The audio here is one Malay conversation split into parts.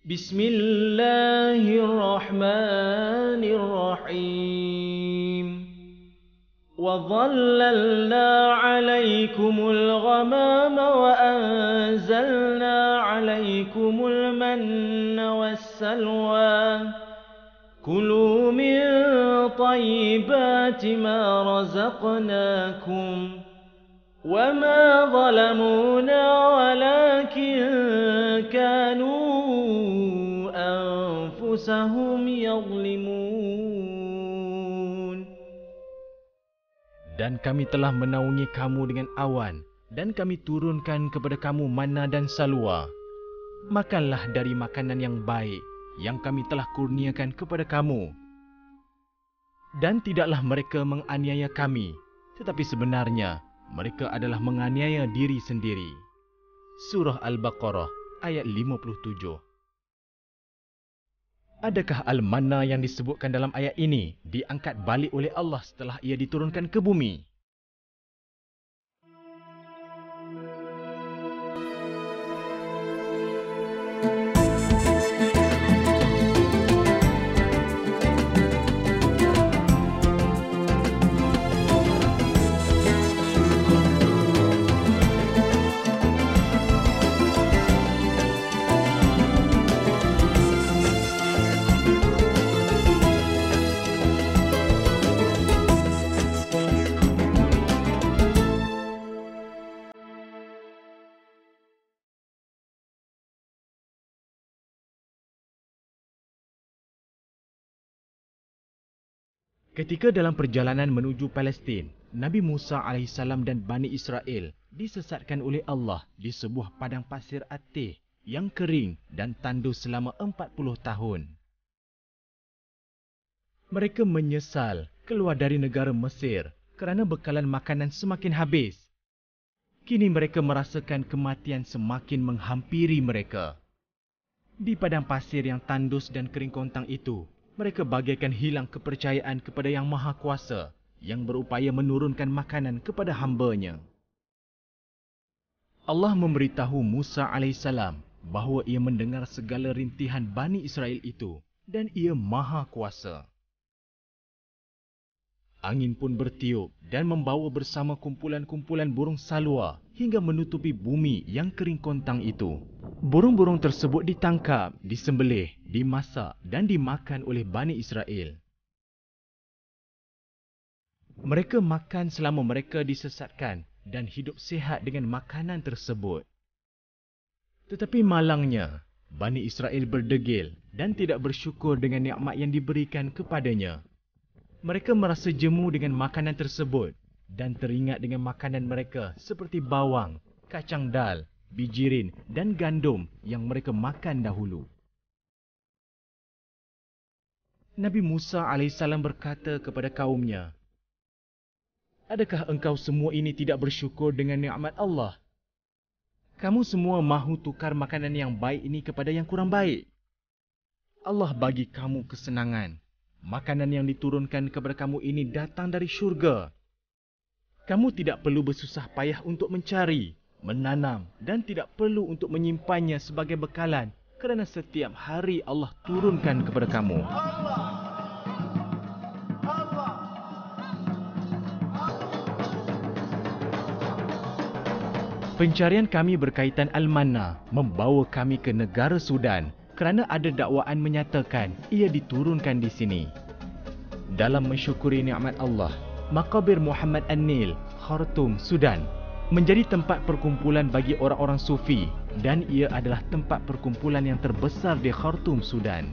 بسم الله الرحمن الرحيم وظللنا عليكم الغمام وأنزلنا عليكم المن والسلوى كلوا من طيبات ما رزقناكم وما ظلمونا ولكن كانوا أنفسهم يظلمون. Dan kami telah menaungi kamu dengan awan, dan kami turunkan kepada kamu manna dan salwa. Makanlah dari makanan yang baik yang kami telah kurniakan kepada kamu. Dan tidaklah mereka menganiaya kami, tetapi sebenarnya mereka adalah menganiaya diri sendiri. Surah Al-Baqarah ayat 57. Adakah al-manna yang disebutkan dalam ayat ini diangkat balik oleh Allah setelah ia diturunkan ke bumi? Ketika dalam perjalanan menuju Palestin, Nabi Musa AS dan Bani Israel disesatkan oleh Allah di sebuah padang pasir atih yang kering dan tandus selama 40 tahun. Mereka menyesal keluar dari negara Mesir kerana bekalan makanan semakin habis. Kini mereka merasakan kematian semakin menghampiri mereka. Di padang pasir yang tandus dan kering kontang itu, mereka bagaikan hilang kepercayaan kepada Yang Maha Kuasa yang berupaya menurunkan makanan kepada hamba-Nya. Allah memberitahu Musa AS bahawa ia mendengar segala rintihan Bani Israel itu dan ia Maha Kuasa. Angin pun bertiup dan membawa bersama kumpulan-kumpulan burung salwa hingga menutupi bumi yang kering kontang itu. Burung-burung tersebut ditangkap, disembelih, dimasak dan dimakan oleh Bani Israel. Mereka makan selama mereka disesatkan dan hidup sihat dengan makanan tersebut. Tetapi malangnya, Bani Israel berdegil dan tidak bersyukur dengan nikmat yang diberikan kepadanya. Mereka merasa jemu dengan makanan tersebut dan teringat dengan makanan mereka seperti bawang, kacang dal, bijirin dan gandum yang mereka makan dahulu. Nabi Musa AS berkata kepada kaumnya, "Adakah engkau semua ini tidak bersyukur dengan nikmat Allah? Kamu semua mahu tukar makanan yang baik ini kepada yang kurang baik. Allah bagi kamu kesenangan. Makanan yang diturunkan kepada kamu ini datang dari syurga. Kamu tidak perlu bersusah payah untuk mencari, menanam dan tidak perlu untuk menyimpannya sebagai bekalan kerana setiap hari Allah turunkan kepada kamu." Pencarian kami berkaitan al-manna membawa kami ke negara Sudan kerana ada dakwaan menyatakan ia diturunkan di sini. Dalam mensyukuri nikmat Allah, Maqabir Muhammad An-Nil, Khartoum, Sudan menjadi tempat perkumpulan bagi orang-orang sufi dan ia adalah tempat perkumpulan yang terbesar di Khartoum, Sudan.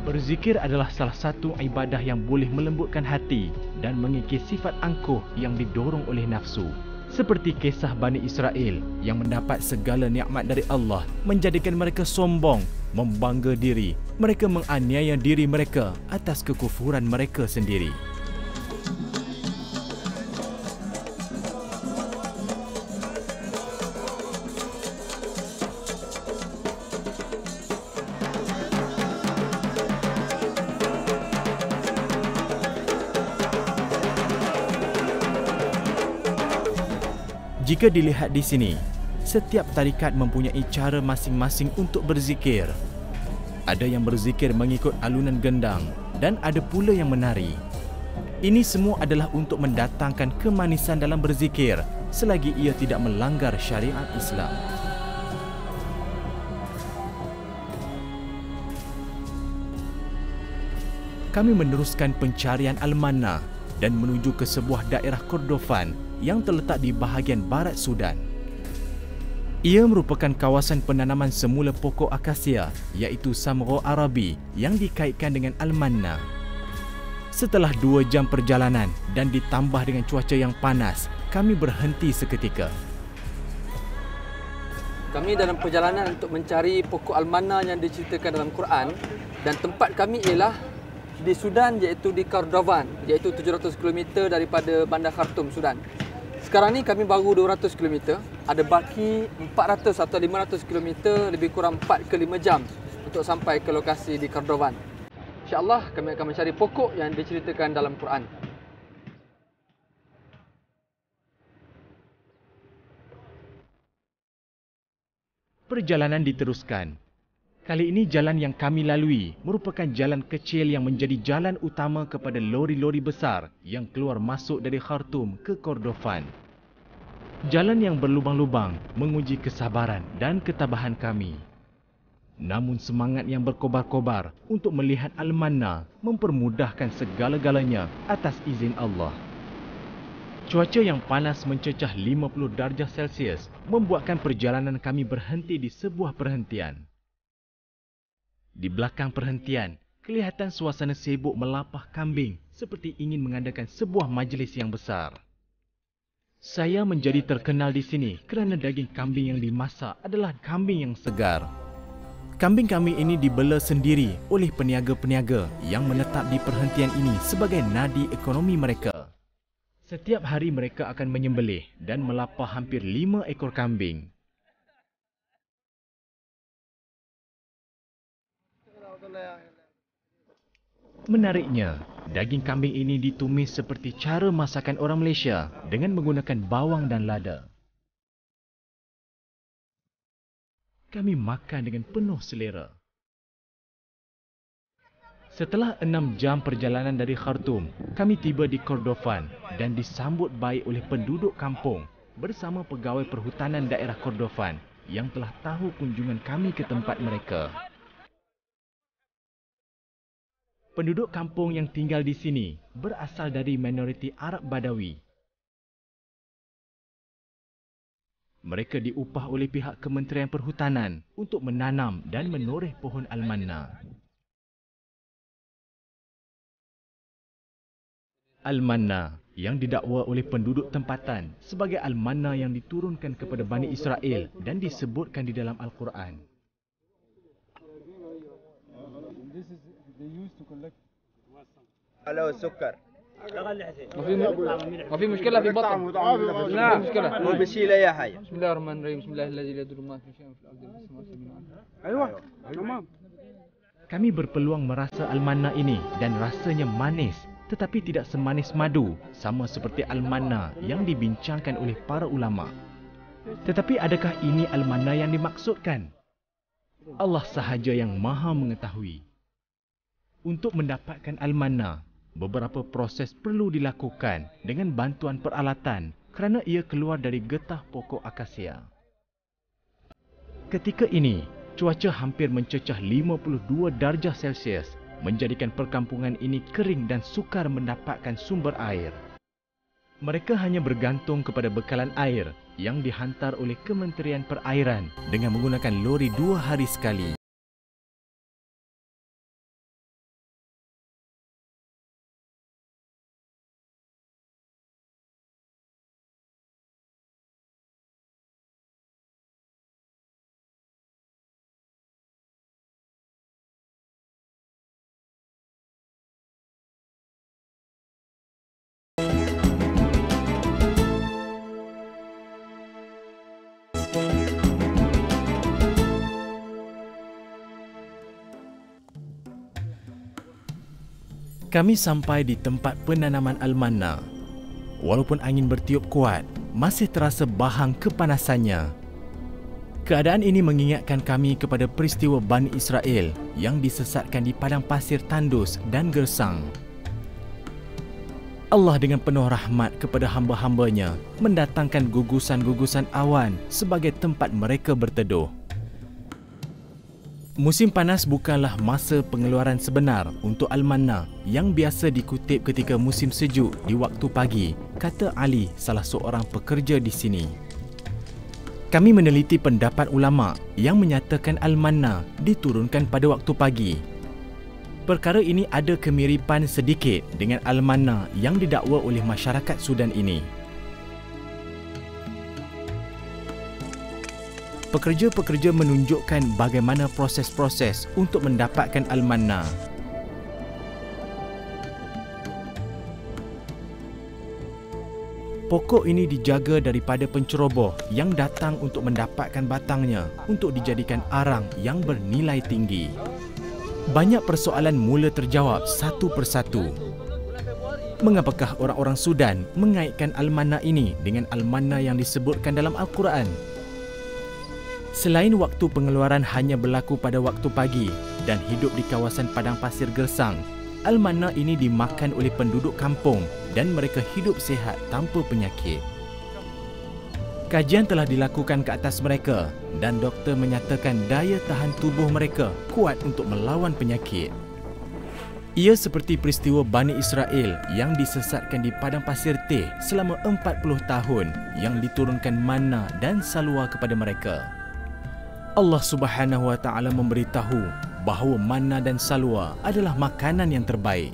Berzikir adalah salah satu ibadah yang boleh melembutkan hati dan mengikis sifat angkuh yang didorong oleh nafsu. Seperti kisah Bani Israel yang mendapat segala nikmat dari Allah menjadikan mereka sombong, membangga diri. Mereka menganiaya diri mereka atas kekufuran mereka sendiri. Jika dilihat di sini, setiap tarikat mempunyai cara masing-masing untuk berzikir. Ada yang berzikir mengikut alunan gendang dan ada pula yang menari. Ini semua adalah untuk mendatangkan kemanisan dalam berzikir selagi ia tidak melanggar syariat Islam. Kami meneruskan pencarian Al-Manna dan menuju ke sebuah daerah Kordofan yang terletak di bahagian barat Sudan. Ia merupakan kawasan penanaman semula pokok akasia, iaitu Samro Arabi yang dikaitkan dengan Al-Manna. Setelah 2 jam perjalanan dan ditambah dengan cuaca yang panas, kami berhenti seketika. Kami dalam perjalanan untuk mencari pokok Al-Manna yang diceritakan dalam Quran, dan tempat kami ialah di Sudan, iaitu di Kordofan, iaitu 700 km daripada bandar Khartoum, Sudan. Sekarang ni kami baru 200 km, ada baki 400 atau 500 km, lebih kurang 4 ke 5 jam untuk sampai ke lokasi di Kordofan. InsyaAllah kami akan mencari pokok yang diceritakan dalam Quran. Perjalanan diteruskan. Kali ini jalan yang kami lalui merupakan jalan kecil yang menjadi jalan utama kepada lori-lori besar yang keluar masuk dari Khartoum ke Kordofan. Jalan yang berlubang-lubang menguji kesabaran dan ketabahan kami. Namun semangat yang berkobar-kobar untuk melihat Al-Manna mempermudahkan segala-galanya atas izin Allah. Cuaca yang panas mencecah 50 darjah Celsius membuatkan perjalanan kami berhenti di sebuah perhentian. Di belakang perhentian, kelihatan suasana sibuk melapah kambing seperti ingin mengadakan sebuah majlis yang besar. Saya menjadi terkenal di sini kerana daging kambing yang dimasak adalah kambing yang segar. Kambing kami ini dibela sendiri oleh peniaga-peniaga yang menetap di perhentian ini sebagai nadi ekonomi mereka. Setiap hari mereka akan menyembelih dan melapah hampir 5 ekor kambing. Menariknya, daging kambing ini ditumis seperti cara masakan orang Malaysia dengan menggunakan bawang dan lada. Kami makan dengan penuh selera. Setelah 6 jam perjalanan dari Khartoum, kami tiba di Kordofan dan disambut baik oleh penduduk kampung bersama pegawai perhutanan daerah Kordofan yang telah tahu kunjungan kami ke tempat mereka. Penduduk kampung yang tinggal di sini berasal dari minoriti Arab Badawi. Mereka diupah oleh pihak Kementerian Perhutanan untuk menanam dan menoreh pohon Al-Manna. Al-Manna yang didakwa oleh penduduk tempatan sebagai Al-Manna yang diturunkan kepada Bani Israel dan disebutkan di dalam Al-Quran. على السكر ما في مشكلة في بطن. لا مشكلة. مو بشيله يا حي. بسم الله الرحمن الرحيم. بسم الله الذي لا يضر ما في شيء في الأرض ولا في السماء. ايوه تمام. Kami berpeluang merasa Al-Manna ini dan rasanya manis, tetapi tidak semanis madu, sama seperti Al-Manna yang dibincangkan oleh para ulama. Tetapi adakah ini Al-Manna yang dimaksudkan? Allah sahaja yang maha mengetahui. Untuk mendapatkan Al-Manna, beberapa proses perlu dilakukan dengan bantuan peralatan kerana ia keluar dari getah pokok akasia. Ketika ini, cuaca hampir mencecah 52 darjah Celsius menjadikan perkampungan ini kering dan sukar mendapatkan sumber air. Mereka hanya bergantung kepada bekalan air yang dihantar oleh Kementerian Perairan dengan menggunakan lori 2 hari sekali. Kami sampai di tempat penanaman Al-Manna. Walaupun angin bertiup kuat, masih terasa bahang kepanasannya. Keadaan ini mengingatkan kami kepada peristiwa Bani Israel yang disesatkan di padang pasir tandus dan gersang. Allah dengan penuh rahmat kepada hamba-hambanya mendatangkan gugusan-gugusan awan sebagai tempat mereka berteduh. Musim panas bukanlah masa pengeluaran sebenar untuk al-manna yang biasa dikutip ketika musim sejuk di waktu pagi, kata Ali, salah seorang pekerja di sini. Kami meneliti pendapat ulama yang menyatakan al-manna diturunkan pada waktu pagi. Perkara ini ada kemiripan sedikit dengan al-manna yang didakwa oleh masyarakat Sudan ini. Pekerja-pekerja menunjukkan bagaimana proses-proses untuk mendapatkan al-manna. Pokok ini dijaga daripada penceroboh yang datang untuk mendapatkan batangnya untuk dijadikan arang yang bernilai tinggi. Banyak persoalan mula terjawab satu persatu. Mengapakah orang-orang Sudan mengaitkan al-manna ini dengan al-manna yang disebutkan dalam Al-Quran? Selain waktu pengeluaran hanya berlaku pada waktu pagi dan hidup di kawasan padang pasir gersang, al-manna ini dimakan oleh penduduk kampung dan mereka hidup sihat tanpa penyakit. Kajian telah dilakukan ke atas mereka dan doktor menyatakan daya tahan tubuh mereka kuat untuk melawan penyakit. Ia seperti peristiwa Bani Israel yang disesatkan di padang pasir teh selama 40 tahun yang diturunkan manna dan salwa kepada mereka. Allah Subhanahu wa taala memberitahu bahawa manna dan salwa adalah makanan yang terbaik.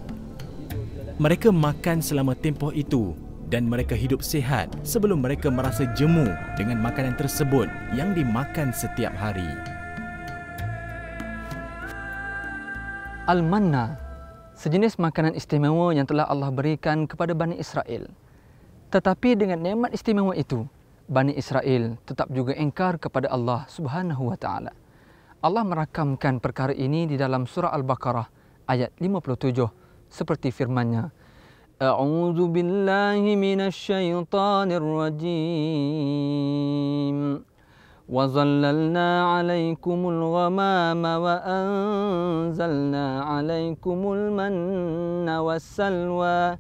Mereka makan selama tempoh itu dan mereka hidup sihat sebelum mereka merasa jemu dengan makanan tersebut yang dimakan setiap hari. Al-manna, sejenis makanan istimewa yang telah Allah berikan kepada Bani Israel. Tetapi dengan nikmat istimewa itu, Bani Israel tetap juga ingkar kepada Allah Subhanahu wa taala. Allah merakamkan perkara ini di dalam surah Al-Baqarah ayat 57 seperti firman-Nya, A'udzu billahi minasyaitonir rajim. Wa zallalna 'alaikumul ghamama wa anzalna 'alaikumul manna wassalwa.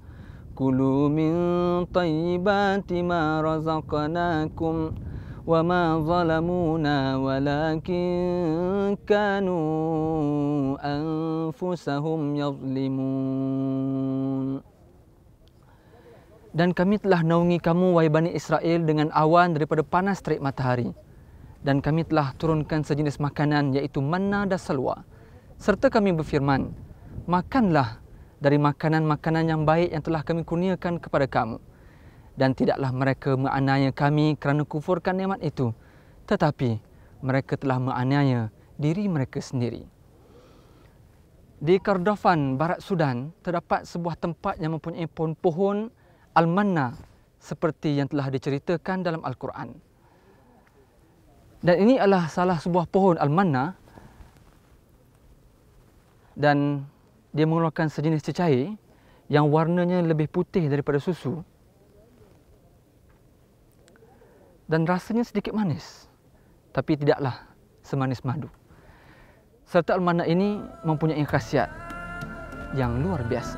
Kulu min tayyibati ma razaqnakum wa ma zalamuna walakin kanu anfusahum yazlimun. Dan kami telah naungi kamu, wahai Bani Israel, dengan awan daripada panas terik matahari. Dan kami telah turunkan sejenis makanan, iaitu manna dan salwa. Serta kami berfirman, makanlah dari makanan-makanan yang baik yang telah kami kurniakan kepada kamu. Dan tidaklah mereka menganiaya kami kerana kufurkan nikmat itu, tetapi mereka telah menganiaya diri mereka sendiri. Di Kordofan, Barat Sudan, terdapat sebuah tempat yang mempunyai pohon-pohon al-manna seperti yang telah diceritakan dalam Al-Quran. Dan ini adalah salah sebuah pohon al-manna dan dia mengeluarkan sejenis cecair yang warnanya lebih putih daripada susu dan rasanya sedikit manis, tapi tidaklah semanis madu. Serta al-manna ini mempunyai khasiat yang luar biasa.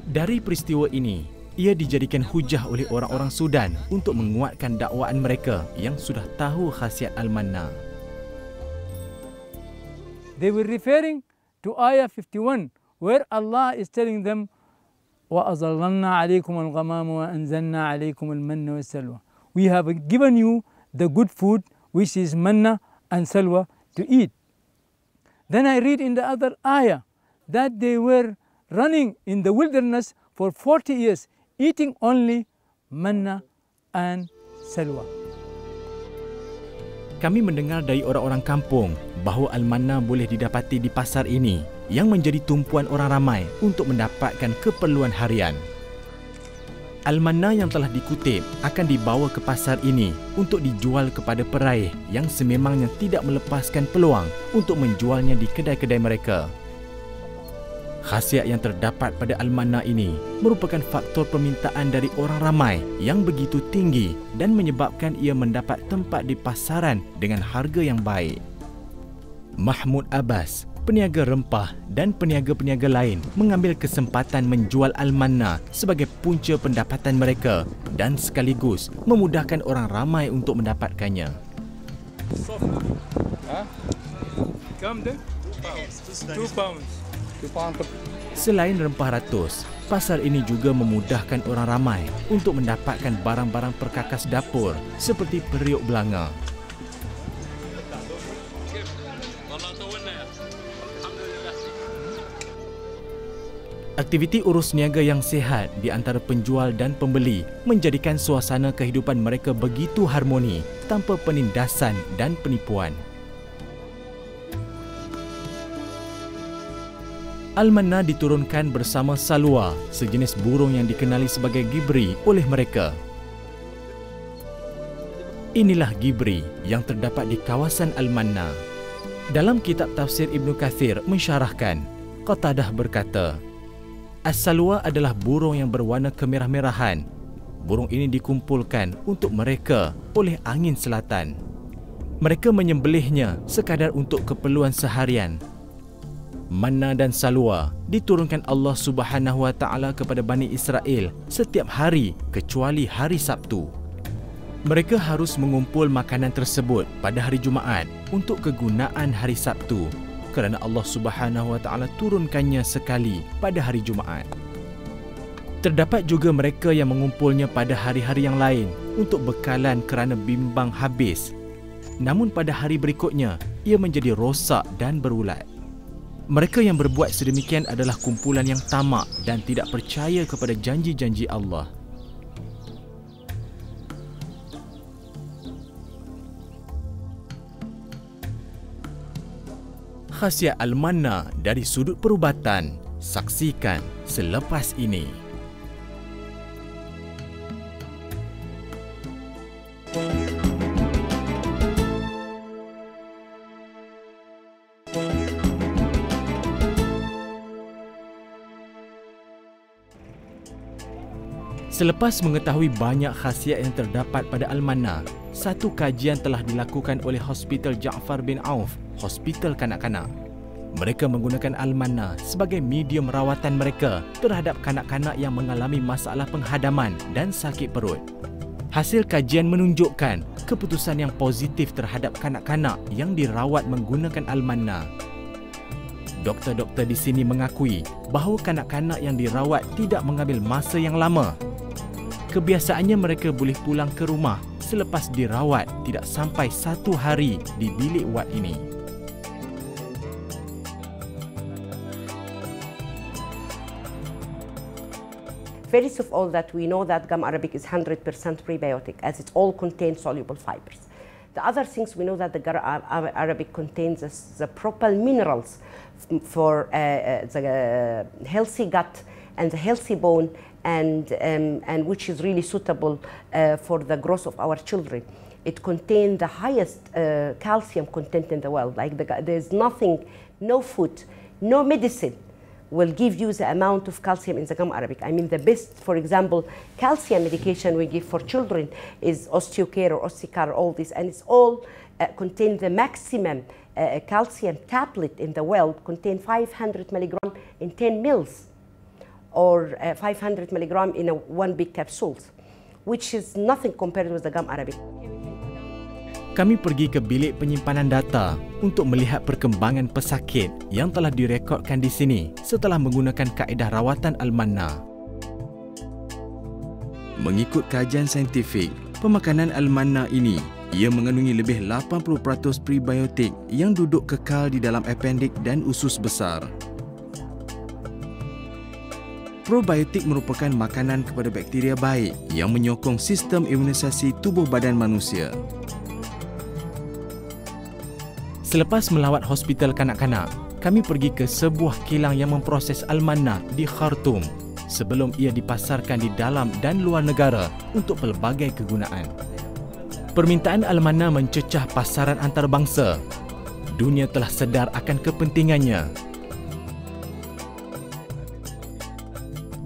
Dari peristiwa ini, ia dijadikan hujah oleh orang-orang Sudan untuk menguatkan dakwaan mereka yang sudah tahu khasiat al-manna. They were referring to ayah 51 where Allah is telling them وَأَظَلَّلْنَا عَلَيْكُمُ الْغَمَامَ وَأَنزَلْنَا عَلَيْكُمُ الْمَنَّ وَالسَّلْوَى. We have given you the good food which is manna and salwa to eat. Then I read in the other ayah that they were running in the wilderness for 40 years eating only manna and salwa. Kami mendengar dari orang-orang kampung bahawa al-manna boleh didapati di pasar ini yang menjadi tumpuan orang ramai untuk mendapatkan keperluan harian. Al-manna yang telah dikutip akan dibawa ke pasar ini untuk dijual kepada peraih yang sememangnya tidak melepaskan peluang untuk menjualnya di kedai-kedai mereka. Khasiat yang terdapat pada Al-Manna ini merupakan faktor permintaan dari orang ramai yang begitu tinggi dan menyebabkan ia mendapat tempat di pasaran dengan harga yang baik. Mahmud Abbas, peniaga rempah dan peniaga-peniaga lain mengambil kesempatan menjual Al-Manna sebagai punca pendapatan mereka dan sekaligus memudahkan orang ramai untuk mendapatkannya. Selain rempah ratus, pasar ini juga memudahkan orang ramai untuk mendapatkan barang-barang perkakas dapur seperti periuk belanga. Aktiviti urus niaga yang sihat di antara penjual dan pembeli menjadikan suasana kehidupan mereka begitu harmoni tanpa penindasan dan penipuan. Al-Manna diturunkan bersama salwa, sejenis burung yang dikenali sebagai gibri oleh mereka. Inilah gibri yang terdapat di kawasan Al-Manna. Dalam kitab tafsir Ibnu Kathir mensyarahkan, Qatadah berkata, As-salwa adalah burung yang berwarna kemerah-merahan. Burung ini dikumpulkan untuk mereka oleh angin selatan. Mereka menyembelihnya sekadar untuk keperluan seharian. Manna dan salwa diturunkan Allah Subhanahu Wa Taala kepada Bani Israel setiap hari kecuali hari Sabtu. Mereka harus mengumpul makanan tersebut pada hari Jumaat untuk kegunaan hari Sabtu kerana Allah Subhanahu Wa Taala turunkannya sekali pada hari Jumaat. Terdapat juga mereka yang mengumpulnya pada hari-hari yang lain untuk bekalan kerana bimbang habis. Namun pada hari berikutnya ia menjadi rosak dan berulat. Mereka yang berbuat sedemikian adalah kumpulan yang tamak dan tidak percaya kepada janji-janji Allah. Khasiat Al-Manna dari sudut perubatan, saksikan selepas ini. Selepas mengetahui banyak khasiat yang terdapat pada Al-Manna, satu kajian telah dilakukan oleh Hospital Ja'far bin Auf, hospital kanak-kanak. Mereka menggunakan Al-Manna sebagai medium rawatan mereka terhadap kanak-kanak yang mengalami masalah penghadaman dan sakit perut. Hasil kajian menunjukkan keputusan yang positif terhadap kanak-kanak yang dirawat menggunakan Al-Manna. Doktor-doktor di sini mengakui bahawa kanak-kanak yang dirawat tidak mengambil masa yang lama. Kebiasaannya mereka boleh pulang ke rumah selepas dirawat tidak sampai 1 hari di bilik wad ini. First of all, that we know that gum arabic is 100% prebiotic as it all contains soluble fibers. The other things we know that the gum arabic contains the proper minerals for the healthy gut and the healthy bone, and which is really suitable for the growth of our children. It contains the highest calcium content in the world. Like there's nothing, no food, no medicine will give you the amount of calcium in the gum arabic. I mean, the best, for example, calcium medication we give for children is Osteocare or Osteocar, all this, and it's all contain the maximum calcium tablet in the world, contain 500 milligram in 10 mils. Or 500 milligram in one big capsules, which is nothing compared with the gum arabic. Kami pergi ke bilik penyimpanan data untuk melihat perkembangan pesakit yang telah direkodkan di sini setelah menggunakan kaedah rawatan Al-Manna. Mengikut kajian saintifik, pemakanan Al-Manna ini ia mengandungi lebih 80% prebiotik yang duduk kekal di dalam appendix dan usus besar. Probiotik merupakan makanan kepada bakteria baik yang menyokong sistem imunisasi tubuh badan manusia. Selepas melawat hospital kanak-kanak, kami pergi ke sebuah kilang yang memproses Al-Manna di Khartoum sebelum ia dipasarkan di dalam dan luar negara untuk pelbagai kegunaan. Permintaan Al-Manna mencecah pasaran antarabangsa. Dunia telah sedar akan kepentingannya.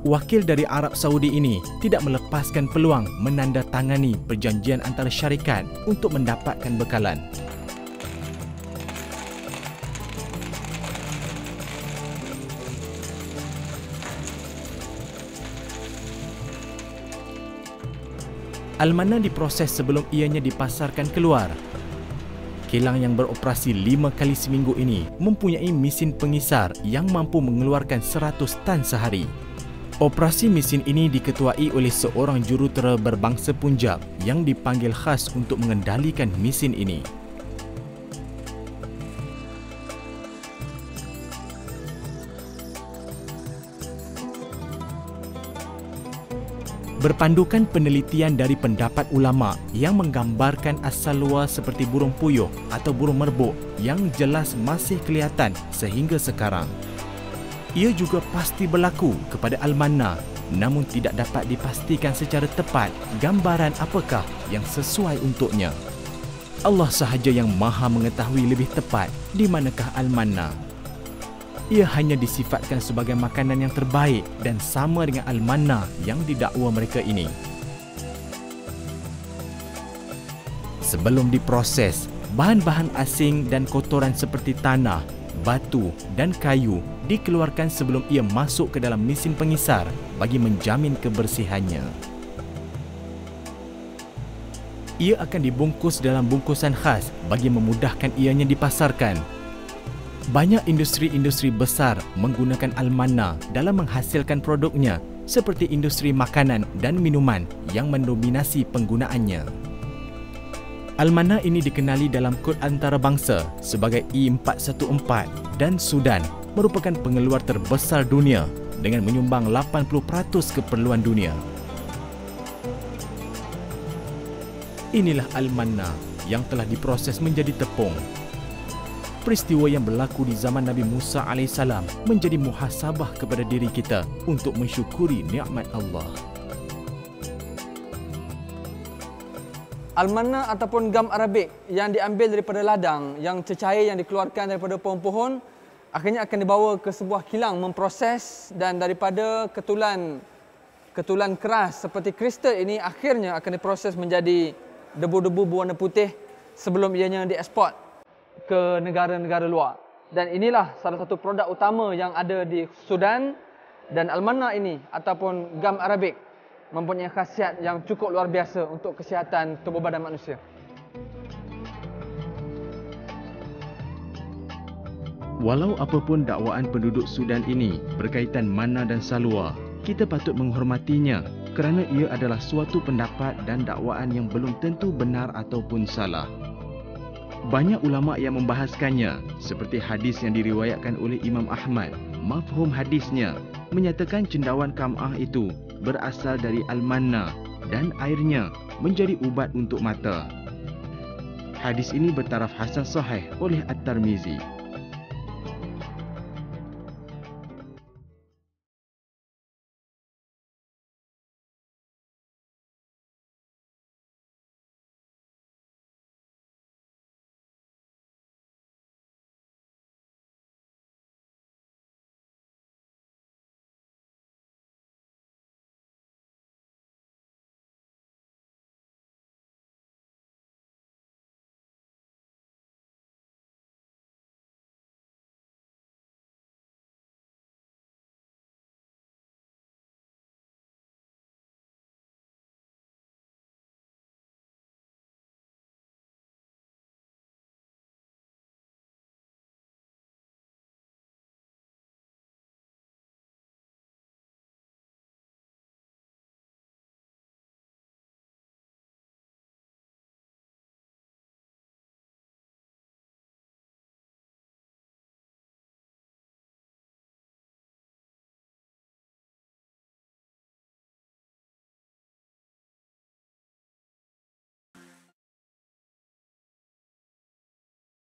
Wakil dari Arab Saudi ini tidak melepaskan peluang menandatangani perjanjian antara syarikat untuk mendapatkan bekalan. Al-Manna diproses sebelum ianya dipasarkan keluar. Kilang yang beroperasi 5 kali seminggu ini mempunyai mesin pengisar yang mampu mengeluarkan 100 tan sehari. Operasi mesin ini diketuai oleh seorang jurutera berbangsa Punjab yang dipanggil khas untuk mengendalikan mesin ini. Berpandukan penelitian dari pendapat ulama yang menggambarkan as-salwa seperti burung puyuh atau burung merbuk yang jelas masih kelihatan sehingga sekarang. Ia juga pasti berlaku kepada Al-Manna, namun tidak dapat dipastikan secara tepat gambaran apakah yang sesuai untuknya. Allah sahaja yang maha mengetahui lebih tepat di manakah Al-Manna. Ia hanya disifatkan sebagai makanan yang terbaik dan sama dengan Al-Manna yang didakwa mereka ini. Sebelum diproses, bahan-bahan asing dan kotoran seperti tanah, batu dan kayu dikeluarkan sebelum ia masuk ke dalam mesin pengisar bagi menjamin kebersihannya. Ia akan dibungkus dalam bungkusan khas bagi memudahkan ianya dipasarkan. Banyak industri-industri besar menggunakan Al-Manna dalam menghasilkan produknya seperti industri makanan dan minuman yang mendominasi penggunaannya. Al-Manna ini dikenali dalam kod antarabangsa sebagai E414 dan Sudan merupakan pengeluar terbesar dunia dengan menyumbang 80% keperluan dunia. Inilah Al-Manna yang telah diproses menjadi tepung. Peristiwa yang berlaku di zaman Nabi Musa AS menjadi muhasabah kepada diri kita untuk mensyukuri nikmat Allah. Al-Manna ataupun gam Arabik yang diambil daripada ladang, yang cecair yang dikeluarkan daripada pohon-pohon, akhirnya akan dibawa ke sebuah kilang memproses, dan daripada ketulan keras seperti kristal ini akhirnya akan diproses menjadi debu-debu berwarna putih sebelum ianya dieksport ke negara-negara luar. Dan inilah salah satu produk utama yang ada di Sudan, dan Al-Manna ini ataupun gam Arabik mempunyai khasiat yang cukup luar biasa untuk kesihatan tubuh badan manusia. Walau apapun dakwaan penduduk Sudan ini berkaitan manna dan salwa, kita patut menghormatinya kerana ia adalah suatu pendapat dan dakwaan yang belum tentu benar ataupun salah. Banyak ulama yang membahaskannya, seperti hadis yang diriwayatkan oleh Imam Ahmad. Mafhum hadisnya menyatakan cendawan kam'ah itu berasal dari Al-Manna dan airnya menjadi ubat untuk mata. Hadis ini bertaraf hasan sahih oleh At-Tirmizi.